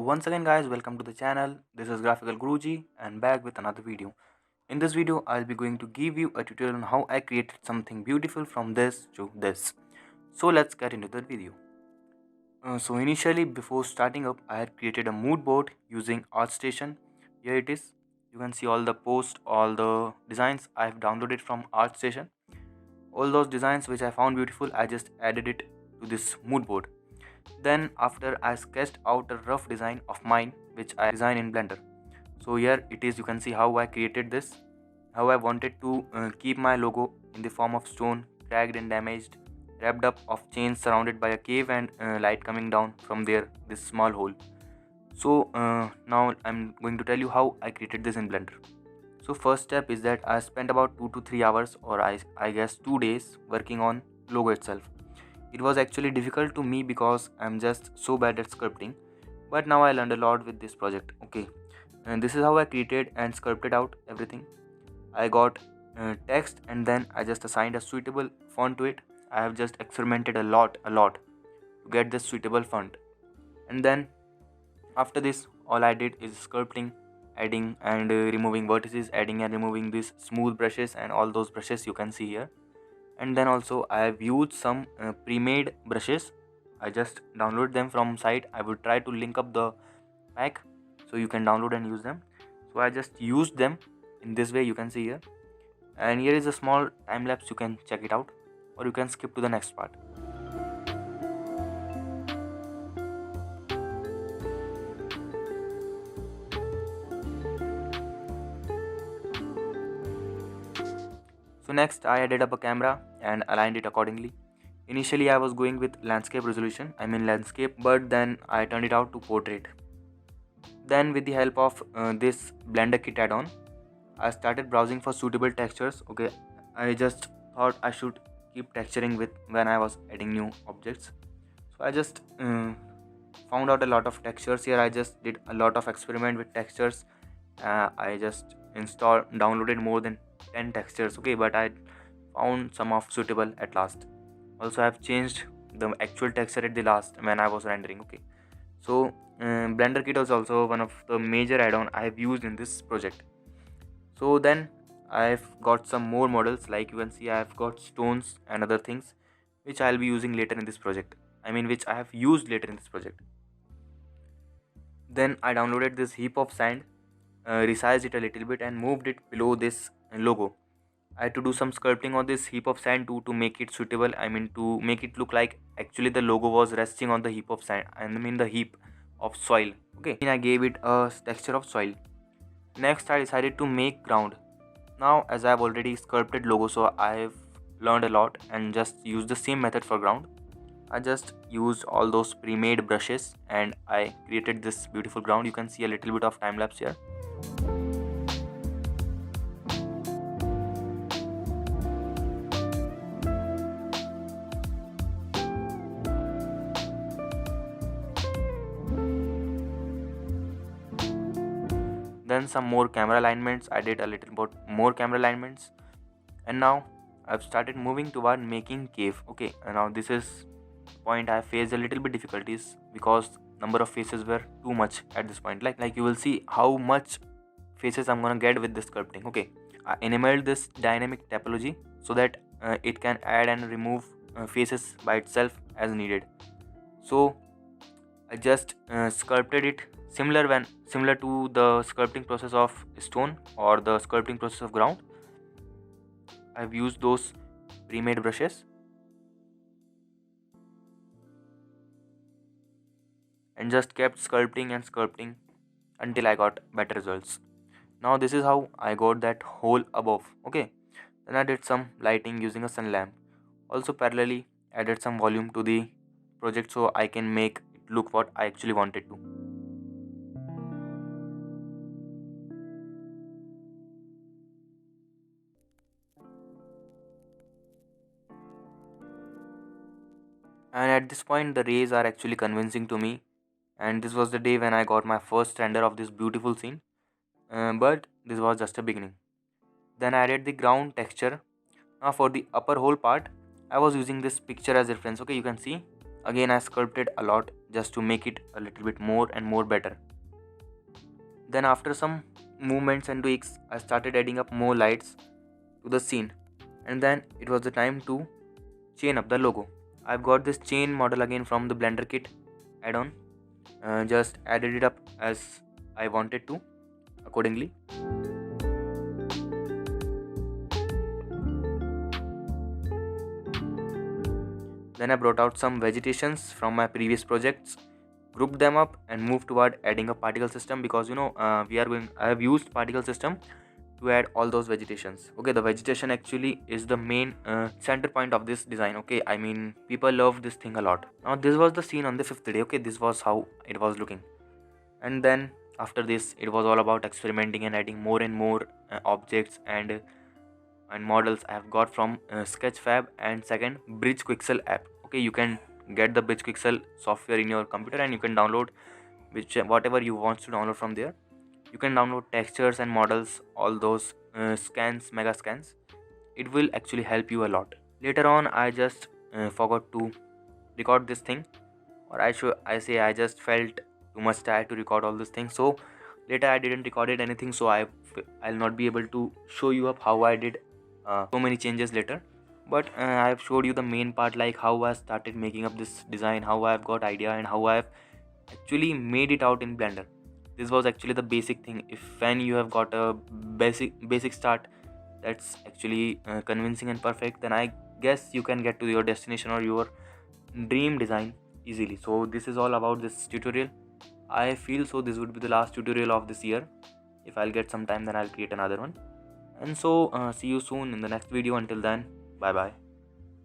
once again guys, welcome to the channel. This is Graphical Guruji and back with another video. In this video I'll be going to give you a tutorial on how I created something beautiful from this to this. So let's get into the video. So initially, before starting up, I had created a mood board using ArtStation. Here it is. You can see all the posts, all the designs I have downloaded from ArtStation. All those designs which I found beautiful, I just added it to this mood board. Then after, I sketched out a rough design of mine which I designed in Blender. So here it is. You can see how I created this, how I wanted to keep my logo in the form of stone, cracked and damaged, wrapped up of chains, surrounded by a cave and light coming down from there, this small hole. So now I'm going to tell you how I created this in Blender. So first step is that I spent about 2 to 3 hours, or I guess 2 days, working on logo itself. It was actually difficult to me because I'm just so bad at sculpting, but now I learned a lot with this project. Okay, and this is how I created and sculpted out everything. I got text, and then I just assigned a suitable font to it. I have just experimented a lot to get this suitable font, and then after this all I did is sculpting, adding and removing vertices, adding and removing these smooth brushes and all those brushes you can see here. And then also I have used some pre-made brushes. I just download them from site. I would try to link up the pack so you can download and use them. So I just used them in this way, you can see here. And here is a small time lapse, you can check it out, or you can skip to the next part. So next I added up a camera and aligned it accordingly. Initially I was going with landscape resolution, landscape, but then I turned it out to portrait. Then with the help of this Blender kit add-on, I started browsing for suitable textures. Okay, I just thought I should keep texturing with when I was adding new objects. So I just found out a lot of textures here. I just did a lot of experiment with textures. I just downloaded more than 10 textures. Okay, but I found some of suitable at last. Also, I have changed the actual texture at the last when I was rendering. Okay, so Blender kit was also one of the major add-on I have used in this project. So then I've got some more models, like you can see I have got stones and other things which I'll be using later in this project. Which I have used later in this project. Then I downloaded this heap of sand, resized it a little bit and moved it below this logo. I had to do some sculpting on this heap of sand to make it suitable. To make it look like actually the logo was resting on the heap of sand. The heap of soil. Okay, and I gave it a texture of soil. Next, I decided to make ground. Now, as I have already sculpted logo, so I have learned a lot and just used the same method for ground. I just used all those pre-made brushes and I created this beautiful ground. You can see a little bit of time lapse here. Then some more camera alignments. I did a little bit more camera alignments, and now I've started moving toward making cave. Okay, and now this is point I faced a little bit difficulties because number of faces were too much at this point. Like you will see how much faces I'm gonna get with this sculpting. Okay, I enabled this dynamic topology so that it can add and remove faces by itself as needed. So I just sculpted it similar to the sculpting process of stone or the sculpting process of ground. I've used those pre-made brushes and just kept sculpting and sculpting until I got better results. Now this is how I got that hole above. Okay, then I did some lighting using a sun lamp. Also parallelly added some volume to the project so I can make it look what I actually wanted to. And at this point the rays are actually convincing to me, and this was the day when I got my first render of this beautiful scene. But this was just a beginning. Then I added the ground texture. Now for the upper whole part, I was using this picture as reference. Okay, you can see Again, I sculpted a lot just to make it a little bit more and more better. Then after some movements and tweaks, I started adding up more lights to the scene, and then it was the time to chain up the logo. I've got this chain model again from the Blender kit add-on. Just added it up as I wanted to accordingly. Then I brought out some vegetations from my previous projects, grouped them up, and moved toward adding a particle system, because I have used particle system to add all those vegetations. Okay, the vegetation actually is the main center point of this design. Okay, I mean, people love this thing a lot. Now this was the scene on the 5th day. Okay, this was how it was looking. And then after this, it was all about experimenting and adding more and more objects and models I have got from Sketchfab and second Bridge Quixel app. Okay, you can get the Bridge Quixel software in your computer and you can download whatever you want to download from there. You can download textures and models, all those scans, mega scans. It will actually help you a lot. Later on, I just forgot to record this thing, or I just felt too much tired to record all these things. So later I didn't record it anything. So I'll not be able to show you up how I did so many changes later. But I've showed you the main part, like how I started making up this design, how I've got idea, and how I've actually made it out in Blender. This was actually the basic thing. If when you have got a basic start that's actually convincing and perfect, then I guess you can get to your destination or your dream design easily. So this is all about this tutorial. I feel so this would be the last tutorial of this year. If I'll get some time, then I'll create another one. And so see you soon in the next video. Until then, bye bye.